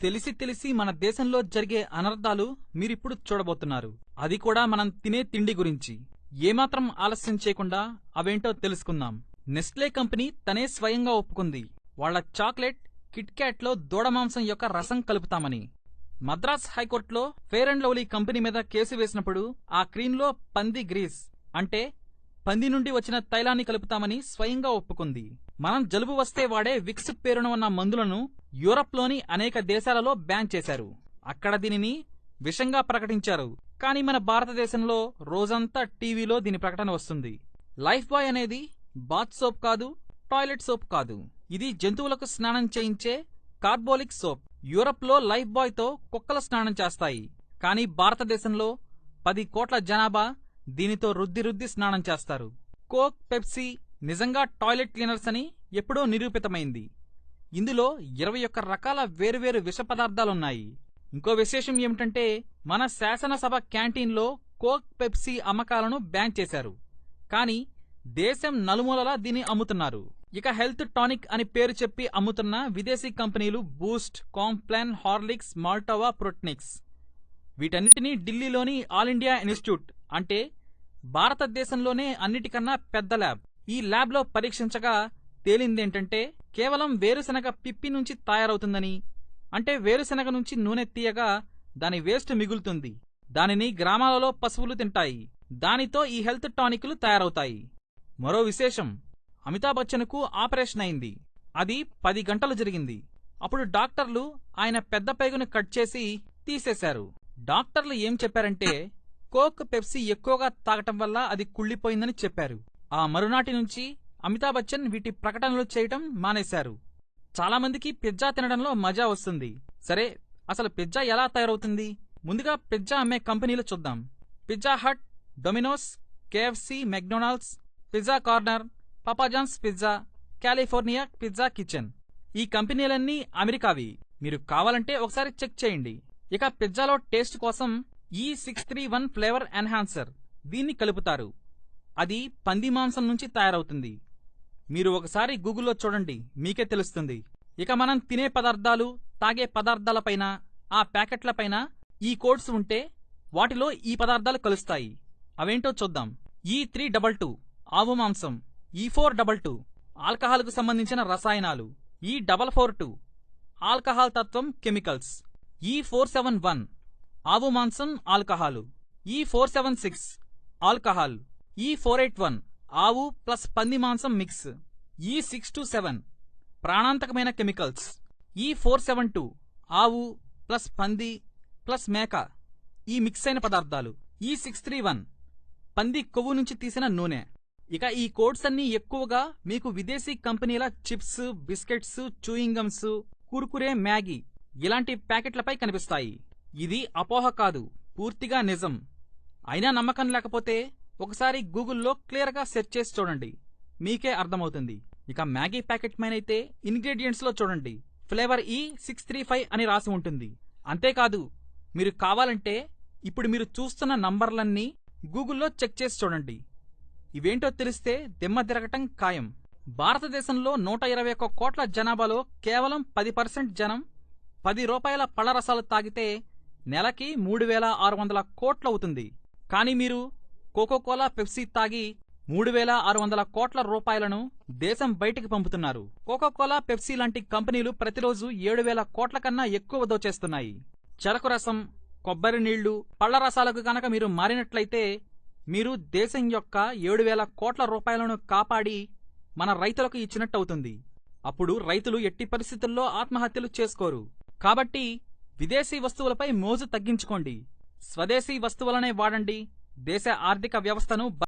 తెలిసి తెలిసి మన దేశంలో జరిగే అనర్థాలు మీరిప్పుడు చూడబోతున్నారు. అది కూడా మనం తినే తిండి గురించి. ఏమాత్రం ఆలస్యం చేయకుండా అవేంటో తెలుసుకుందాం. నెస్లే కంపెనీ తనే స్వయంగా ఒప్పుకుంది వాళ్ల చాక్లెట్ కిట్ క్యాట్ లో దూడమాంసం యొక్క రసం కలుపుతామని. మద్రాస్ హైకోర్టులో ఫెయిర్ అండ్ లవ్లీ కంపెనీ మీద కేసు వేసినప్పుడు ఆ క్రీంలో పంది గ్రీస్ అంటే పంది నుండి వచ్చిన తైలాన్ని కలుపుతామని స్వయంగా ఒప్పుకుంది. మనం జలుబు వస్తే వాడే విక్స్ పేరున ఉన్న మందులను యూరప్లోని అనేక దేశాలలో బ్యాన్ చేశారు. అక్కడ దీనిని విషంగా ప్రకటించారు. కానీ మన భారతదేశంలో రోజంతా టీవీలో దీని ప్రకటన వస్తుంది. లైఫ్ బాయ్ అనేది బాత్ సోప్ కాదు, టాయిలెట్ సోప్ కాదు. ఇది జంతువులకు స్నానం చేయించే కార్బోలిక్ సోప్. యూరప్ లో లైఫ్ బాయ్ తో కుక్కలు స్నానం చేస్తాయి. కానీ భారతదేశంలో 10 కోట్ల జనాభా దీనితో రుద్ది స్నానం చేస్తారు. కోక్, పెప్సీ నిజంగా టాయిలెట్ క్లీనర్స్ అని ఎప్పుడో నిరూపితమైంది. ఇందులో 21 రకాల వేరువేరు విష పదార్థాలున్నాయి. ఇంకో విశేషం ఏమిటంటే మన శాసనసభ క్యాంటీన్లో కోక్, పెప్సీ అమ్మకాలను బ్యాన్ చేశారు. కానీ దేశం నలుమూలలా దీన్ని అమ్ముతున్నారు. ఇక హెల్త్ టానిక్ అని పేరు చెప్పి అమ్ముతున్న విదేశీ కంపెనీలు బూస్ట్, కాంప్లాన్, హార్లిక్స్, మాల్టోవా, ప్రోట్నిక్స్. వీటన్నిటినీ ఢిల్లీలోని ఆల్ ఇండియా ఇన్స్టిట్యూట్ అంటే భారతదేశంలోనే అన్నిటికన్నా పెద్ద ల్యాబ్. ఈ ల్యాబ్లో పరీక్షించగా తేలిందేంటంటే కేవలం వేరుశనగ పిప్పి నుంచి తయారవుతుందని. అంటే వేరుశనగ నుంచి నూనె తీయగా దాని వేస్ట్ మిగులుతుంది. దానిని గ్రామాలలో పశువులు తింటాయి. దానితో ఈ హెల్త్ టానిక్లు తయారవుతాయి. మరో విశేషం, అమితాబ్ బచ్చన్కు ఆపరేషన్ అయింది. అది 10 గంటలు జరిగింది. అప్పుడు డాక్టర్లు ఆయన పెద్ద పేగును కట్ చేసి తీసేశారు. డాక్టర్లు ఏం చెప్పారంటే కోక్, పెప్సీ ఎక్కువగా తాగటం వల్ల అది కుళ్ళిపోయిందని చెప్పారు. ఆ మరునాటి నుంచి అమితాబ్ బచ్చన్ వీటి ప్రకటనలు చేయటం మానేశారు. చాలామందికి పిజ్జా తినడంలో మజా వస్తుంది. సరే, అసలు పిజ్జా ఎలా తయారవుతుంది? ముందుగా పిజ్జా అమ్మే కంపెనీలు చూద్దాం. Pizza Hut, Domino's, KFC, McDonald's, Pizza Corner, Papa John's Pizza, California Pizza Kitchen. ఈ కంపెనీలన్నీ అమెరికావి. మీరు కావాలంటే ఒకసారి చెక్ చేయండి. ఇక పిజ్జాలో టేస్ట్ కోసం E631 ఫ్లేవర్ ఎన్హాన్సర్ దీన్ని కలుపుతారు. అది పంది మాంసం నుంచి తయారవుతుంది. మీరు ఒకసారి గూగుల్లో చూడండి, మీకే తెలుస్తుంది. ఇక మనం తినే పదార్థాలు, తాగే పదార్థాలపైన, ఆ ప్యాకెట్లపైన ఈ కోడ్స్ ఉంటే వాటిలో ఈ పదార్థాలు కలుస్తాయి. అవేంటో చూద్దాం. E322 ఆవు మాంసం, E422 ఆల్కహాల్కు సంబంధించిన రసాయనాలు, E442 ఆల్కహాల్ తత్వం కెమికల్స్, E471 ఆవు మాంసం ఆల్కహాలు, E476 ఆల్కహాల్, E481 ఆవు ప్లస్ పంది మాంసం మిక్స్, E627 ప్రాణాంతకమైన కెమికల్స్, E472 ఆవు ప్లస్ పంది ప్లస్ మేక ఈ మిక్స్ అయిన పదార్థాలు, E631 పంది కొవ్వు నుంచి తీసిన నూనె. ఇక ఈ కోడ్స్ అన్నీ ఎక్కువగా మీకు విదేశీ కంపెనీల chips, biscuits, chewing gums, Kurkure, Maggi ఇలాంటి ప్యాకెట్లపై కనిపిస్తాయి. ఇది అపోహ కాదు, పూర్తిగా నిజం. అయినా నమ్మకం లేకపోతే ఒకసారి గూగుల్లో క్లియర్గా సెర్చ్ చేసి చూడండి, మీకే అర్థమవుతుంది. ఇక మ్యాగీ ప్యాకెట్ పైనైతే ఇంగ్రీడియంట్స్లో చూడండి, ఫ్లేవర్ E635 అని రాసి ఉంటుంది. అంతేకాదు, మీరు కావాలంటే ఇప్పుడు మీరు చూస్తున్న నంబర్లన్నీ గూగుల్లో చెక్ చేసి చూడండి. ఇవేంటో తెలిస్తే దిమ్మ తిరగటం ఖాయం. భారతదేశంలో 121 కోట్ల జనాభాలో కేవలం 10% జనం 10 రూపాయల పళ్ల రసాలు తాగితే నెలకి 3600 కోట్లవుతుంది. కానీ మీరు కోకోకోలా, పెప్సీ తాగి 3600 కోట్ల రూపాయలను దేశం బయటికి పంపుతున్నారు. కోకోకోలా, పెప్సీ లాంటి కంపెనీలు ప్రతిరోజు 7000 కోట్ల కన్నా ఎక్కువ దోచేస్తున్నాయి. చెరకు రసం, కొబ్బరి నీళ్లు, పళ్ల రసాలకు గనక మీరు మారినట్లయితే మీరు దేశం యొక్క 7000 కోట్ల రూపాయలను కాపాడి మన రైతులకు ఇచ్చినట్టవుతుంది. అప్పుడు రైతులు ఎట్టి పరిస్థితుల్లో ఆత్మహత్యలు చేసుకోరు. కాబట్టి విదేశీ వస్తువులపై మోజు తగ్గించుకోండి, స్వదేశీ వస్తువులనే వాడండి. దేశ ఆర్థిక వ్యవస్థను